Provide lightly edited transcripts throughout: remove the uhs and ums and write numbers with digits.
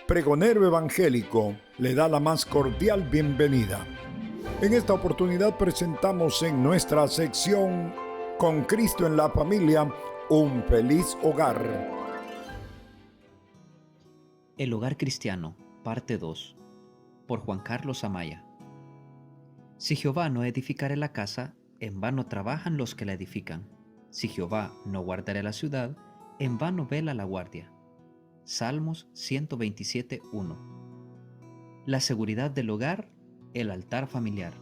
pregonero evangélico, le da la más cordial bienvenida. En esta oportunidad presentamos en nuestra sección Con Cristo en la Familia, un feliz hogar. El hogar cristiano, parte 2, por Juan Carlos Amaya. Si Jehová no edificare la casa, en vano trabajan los que la edifican. Si Jehová no guardare la ciudad, en vano vela la guardia. Salmos 127:1. La seguridad del hogar, el altar familiar.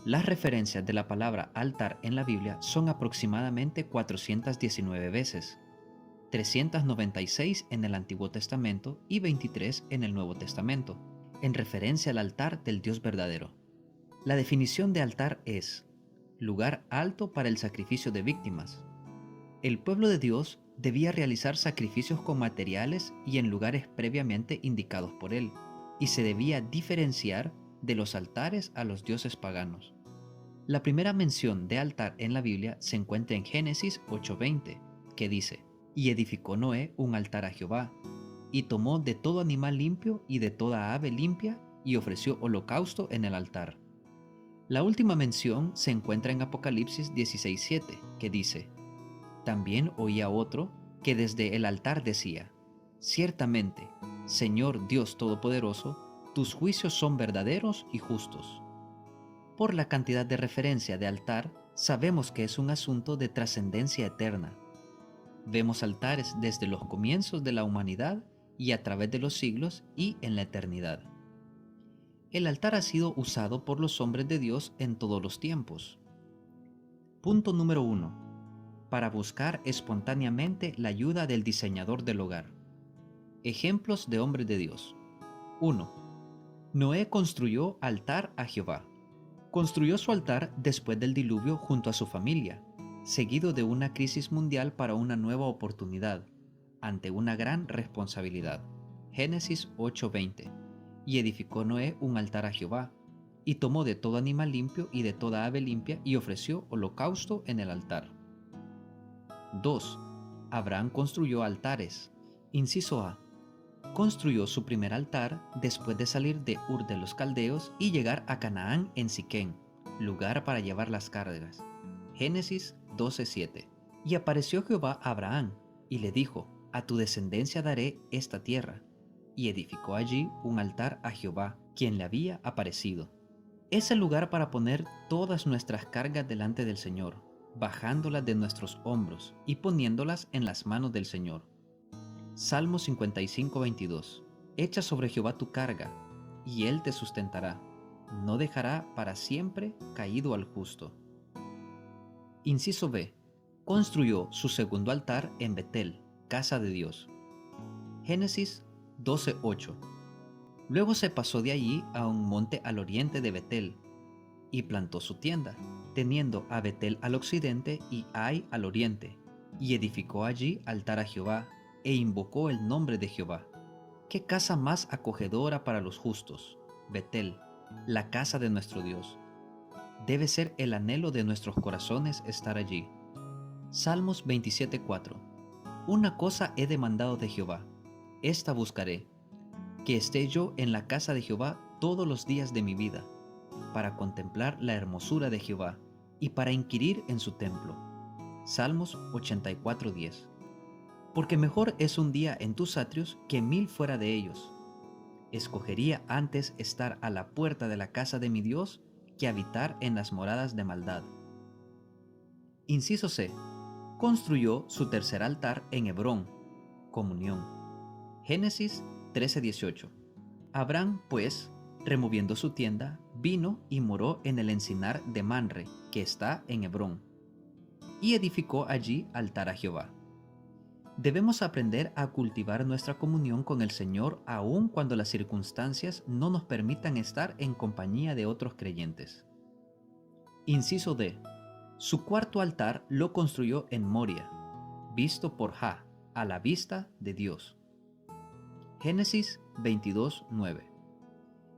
Las referencias de la palabra altar en la Biblia son aproximadamente 419 veces, 396 en el Antiguo Testamento y 23 en el Nuevo Testamento, en referencia al altar del Dios verdadero. La definición de altar es lugar alto para el sacrificio de víctimas. El pueblo de Dios debía realizar sacrificios con materiales y en lugares previamente indicados por él, y se debía diferenciar de los altares a los dioses paganos. La primera mención de altar en la Biblia se encuentra en Génesis 8:20, que dice: Y edificó Noé un altar a Jehová, y tomó de todo animal limpio y de toda ave limpia, y ofreció holocausto en el altar. La última mención se encuentra en Apocalipsis 16:7, que dice: También oía otro que desde el altar decía: Ciertamente, Señor Dios Todopoderoso, tus juicios son verdaderos y justos. Por la cantidad de referencia de altar, sabemos que es un asunto de trascendencia eterna. Vemos altares desde los comienzos de la humanidad y a través de los siglos y en la eternidad. El altar ha sido usado por los hombres de Dios en todos los tiempos. Punto número 1. Para buscar espontáneamente la ayuda del diseñador del hogar. Ejemplos de hombres de Dios. 1. Noé construyó altar a Jehová. Construyó su altar después del diluvio junto a su familia, seguido de una crisis mundial para una nueva oportunidad, ante una gran responsabilidad. Génesis 8:20. Y edificó Noé un altar a Jehová, y tomó de todo animal limpio y de toda ave limpia, y ofreció holocausto en el altar. 2. Abraham construyó altares. Inciso A. Construyó su primer altar después de salir de Ur de los Caldeos y llegar a Canaán en Siquén, lugar para llevar las cargas. Génesis 12:7. Y apareció Jehová a Abraham, y le dijo: A tu descendencia daré esta tierra. Y edificó allí un altar a Jehová, quien le había aparecido. Es el lugar para poner todas nuestras cargas delante del Señor, bajándolas de nuestros hombros y poniéndolas en las manos del Señor. Salmo 55:22. Echa sobre Jehová tu carga, y Él te sustentará. No dejará para siempre caído al justo. Inciso B. Construyó su segundo altar en Betel, casa de Dios. Génesis 12:8. Luego se pasó de allí a un monte al oriente de Betel, y plantó su tienda, teniendo a Betel al occidente y Ai al oriente, y edificó allí altar a Jehová, e invocó el nombre de Jehová. ¿Qué casa más acogedora para los justos? Betel, la casa de nuestro Dios. Debe ser el anhelo de nuestros corazones estar allí. Salmos 27:4. Una cosa he demandado de Jehová, esta buscaré, que esté yo en la casa de Jehová todos los días de mi vida, para contemplar la hermosura de Jehová y para inquirir en su templo. Salmos 84:10. Porque mejor es un día en tus atrios que 1000 fuera de ellos. Escogería antes estar a la puerta de la casa de mi Dios que habitar en las moradas de maldad. Inciso C. Construyó su tercer altar en Hebrón, comunión. Génesis 13:18. Abraham, pues, removiendo su tienda, vino y moró en el encinar de Manre, que está en Hebrón, y edificó allí altar a Jehová. Debemos aprender a cultivar nuestra comunión con el Señor aun cuando las circunstancias no nos permitan estar en compañía de otros creyentes. Inciso D. Su cuarto altar lo construyó en Moria, visto por Jah, a la vista de Dios. Génesis 22:9.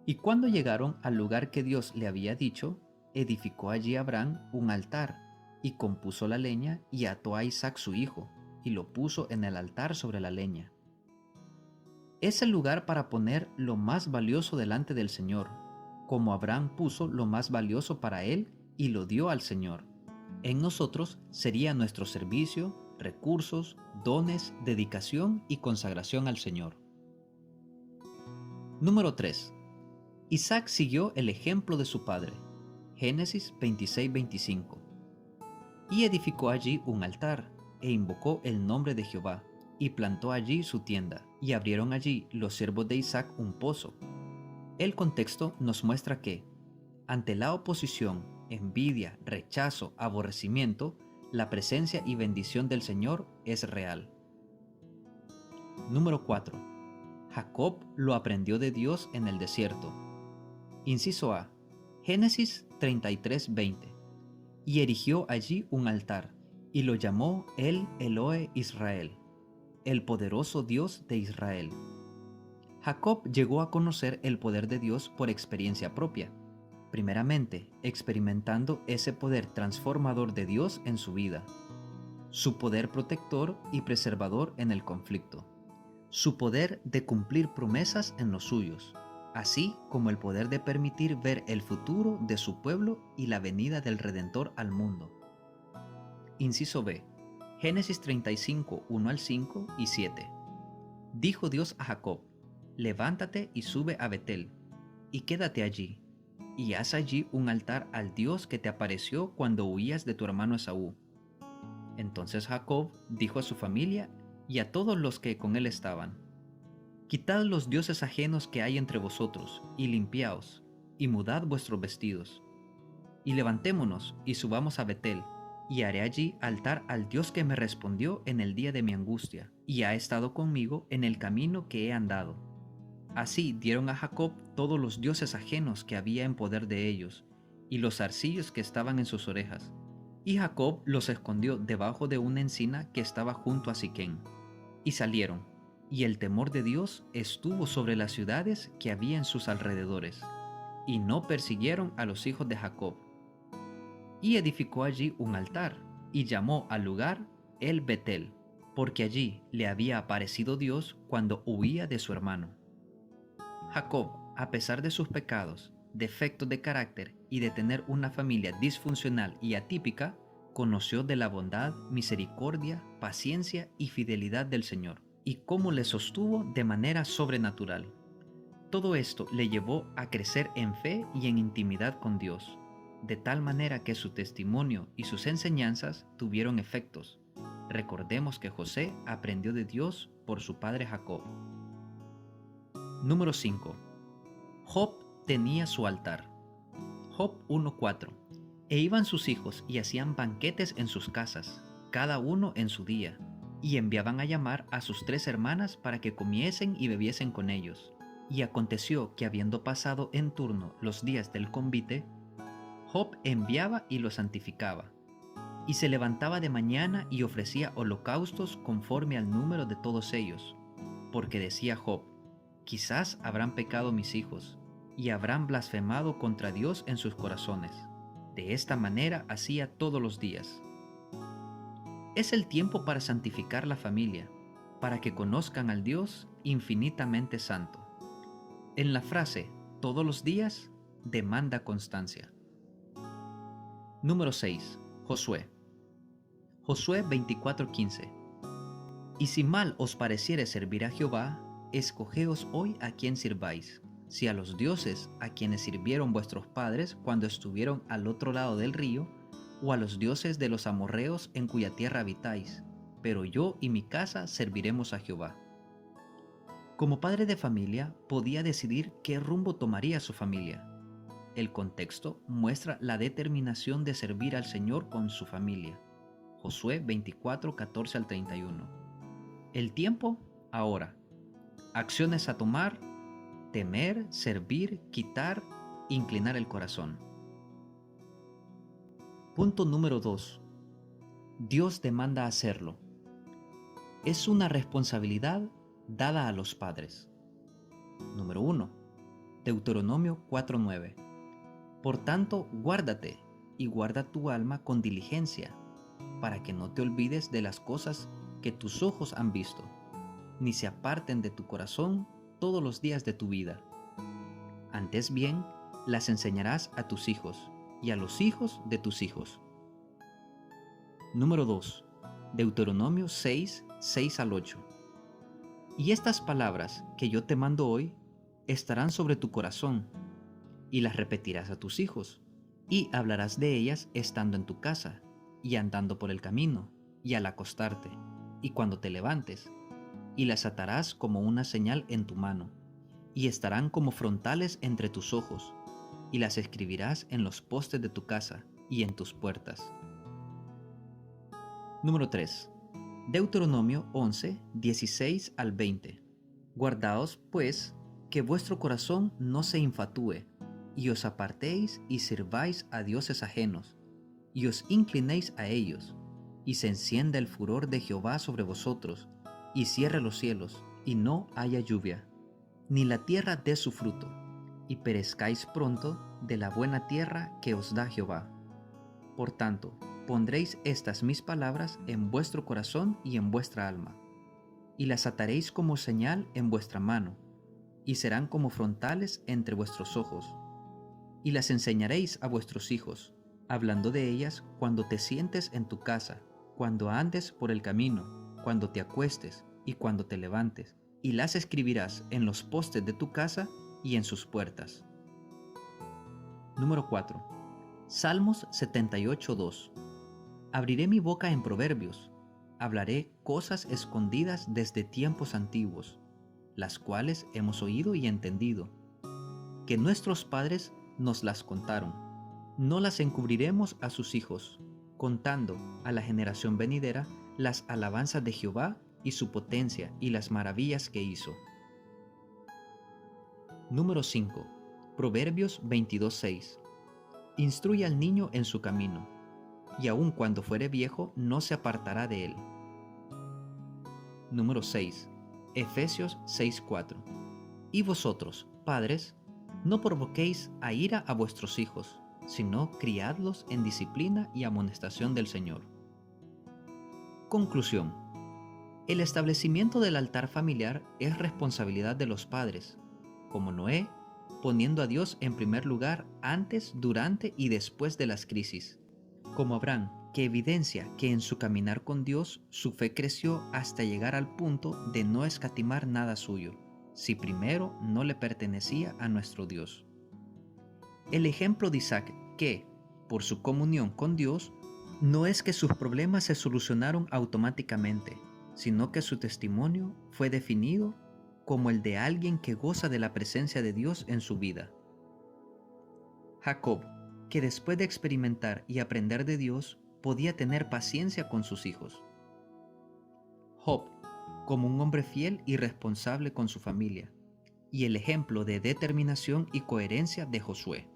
Y cuando llegaron al lugar que Dios le había dicho, edificó allí Abraham un altar, y compuso la leña, y ató a Isaac su hijo, y lo puso en el altar sobre la leña. Es el lugar para poner lo más valioso delante del Señor, como Abraham puso lo más valioso para él y lo dio al Señor. En nosotros sería nuestro servicio, recursos, dones, dedicación y consagración al Señor. Número 3. Isaac siguió el ejemplo de su padre. Génesis 26:25. Y edificó allí un altar, e invocó el nombre de Jehová, y plantó allí su tienda, y abrieron allí los siervos de Isaac un pozo. El contexto nos muestra que, ante la oposición, envidia, rechazo, aborrecimiento, la presencia y bendición del Señor es real. Número 4. Jacob lo aprendió de Dios en el desierto. Inciso A. Génesis 33:20. Y erigió allí un altar, y lo llamó El Elohe Israel, el poderoso Dios de Israel. Jacob llegó a conocer el poder de Dios por experiencia propia, primeramente experimentando ese poder transformador de Dios en su vida, su poder protector y preservador en el conflicto, su poder de cumplir promesas en los suyos, así como el poder de permitir ver el futuro de su pueblo y la venida del Redentor al mundo. Inciso B. Génesis 35, 1 al 5 y 7. Dijo Dios a Jacob: levántate y sube a Betel, y quédate allí, y haz allí un altar al Dios que te apareció cuando huías de tu hermano Esaú. Entonces Jacob dijo a su familia y a todos los que con él estaban: quitad los dioses ajenos que hay entre vosotros, y limpiaos, y mudad vuestros vestidos. Y levantémonos, y subamos a Betel, y haré allí altar al Dios que me respondió en el día de mi angustia, y ha estado conmigo en el camino que he andado. Así dieron a Jacob todos los dioses ajenos que había en poder de ellos, y los zarcillos que estaban en sus orejas. Y Jacob los escondió debajo de una encina que estaba junto a Siquén. Y salieron, y el temor de Dios estuvo sobre las ciudades que había en sus alrededores, y no persiguieron a los hijos de Jacob. Y edificó allí un altar, y llamó al lugar El Betel, porque allí le había aparecido Dios cuando huía de su hermano. Jacob, a pesar de sus pecados, defectos de carácter y de tener una familia disfuncional y atípica, conoció de la bondad, misericordia, paciencia y fidelidad del Señor, y cómo le sostuvo de manera sobrenatural. Todo esto le llevó a crecer en fe y en intimidad con Dios, de tal manera que su testimonio y sus enseñanzas tuvieron efectos. Recordemos que José aprendió de Dios por su padre Jacob. Número 5. Job tenía su altar. Job 1:4. E iban sus hijos y hacían banquetes en sus casas, cada uno en su día, y enviaban a llamar a sus 3 hermanas para que comiesen y bebiesen con ellos. Y aconteció que habiendo pasado en turno los días del convite, Job enviaba y los santificaba, y se levantaba de mañana y ofrecía holocaustos conforme al número de todos ellos, porque decía Job: quizás habrán pecado mis hijos, y habrán blasfemado contra Dios en sus corazones. De esta manera hacía todos los días. Es el tiempo para santificar la familia, para que conozcan al Dios infinitamente santo. En la frase todos los días demanda constancia. Número 6. Josué. Josué 24:15. Y si mal os pareciere servir a Jehová, escogeos hoy a quién sirváis, si a los dioses a quienes sirvieron vuestros padres cuando estuvieron al otro lado del río, o a los dioses de los amorreos en cuya tierra habitáis, pero yo y mi casa serviremos a Jehová. Como padre de familia, podía decidir qué rumbo tomaría su familia. El contexto muestra la determinación de servir al Señor con su familia. Josué 24:14 al 31. El tiempo, ahora. Acciones a tomar: temer, servir, quitar, inclinar el corazón. Punto número 2. Dios demanda hacerlo. Es una responsabilidad dada a los padres. Número 1. Deuteronomio 4:9. Por tanto, guárdate y guarda tu alma con diligencia, para que no te olvides de las cosas que tus ojos han visto, ni se aparten de tu corazón todos los días de tu vida. Antes bien, las enseñarás a tus hijos y a los hijos de tus hijos. Número 2. Deuteronomio 6, 6 al 8. Y estas palabras que yo te mando hoy estarán sobre tu corazón, y las repetirás a tus hijos, y hablarás de ellas estando en tu casa, y andando por el camino, y al acostarte, y cuando te levantes, y las atarás como una señal en tu mano, y estarán como frontales entre tus ojos, y las escribirás en los postes de tu casa y en tus puertas. Número 3. Deuteronomio 11, 16 al 20. Guardaos, pues, que vuestro corazón no se infatúe, y os apartéis y sirváis a dioses ajenos, y os inclinéis a ellos, y se encienda el furor de Jehová sobre vosotros, y cierre los cielos, y no haya lluvia, ni la tierra dé su fruto, y perezcáis pronto de la buena tierra que os da Jehová. Por tanto, pondréis estas mis palabras en vuestro corazón y en vuestra alma, y las ataréis como señal en vuestra mano, y serán como frontales entre vuestros ojos, y las enseñaréis a vuestros hijos, hablando de ellas cuando te sientes en tu casa, cuando andes por el camino, cuando te acuestes y cuando te levantes, y las escribirás en los postes de tu casa y en sus puertas. Número 4. Salmos 78:2. Abriré mi boca en proverbios, hablaré cosas escondidas desde tiempos antiguos, las cuales hemos oído y entendido, que nuestros padres nos las contaron. No las encubriremos a sus hijos, contando a la generación venidera las alabanzas de Jehová y su potencia y las maravillas que hizo. Número 5. Proverbios 22:6. Instruye al niño en su camino, y aun cuando fuere viejo no se apartará de él. Número 6. Efesios 6:4. Y vosotros, padres, no provoquéis a ira a vuestros hijos, sino criadlos en disciplina y amonestación del Señor. Conclusión. El establecimiento del altar familiar es responsabilidad de los padres, como Noé, poniendo a Dios en primer lugar antes, durante y después de las crisis, como Abraham, que evidencia que en su caminar con Dios su fe creció hasta llegar al punto de no escatimar nada suyo, si primero no le pertenecía a nuestro Dios. El ejemplo de Isaac, que, por su comunión con Dios, no es que sus problemas se solucionaron automáticamente, sino que su testimonio fue definido como el de alguien que goza de la presencia de Dios en su vida. Jacob, que después de experimentar y aprender de Dios, podía tener paciencia con sus hijos. Job, como un hombre fiel y responsable con su familia, y el ejemplo de determinación y coherencia de Josué.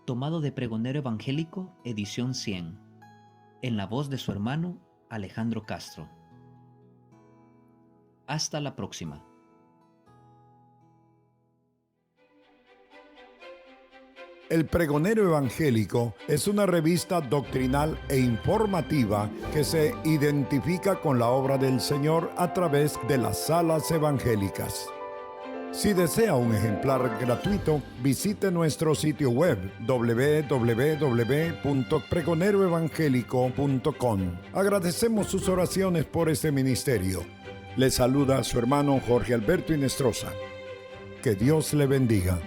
Tomado de Pregonero Evangélico, edición 100, en la voz de su hermano Alejandro Castro. Hasta la próxima. El Pregonero Evangélico es una revista doctrinal e informativa que se identifica con la obra del Señor a través de las salas evangélicas. Si desea un ejemplar gratuito, visite nuestro sitio web www.pregoneroevangelico.com. Agradecemos sus oraciones por este ministerio. Le saluda a su hermano Jorge Alberto Inestrosa. Que Dios le bendiga.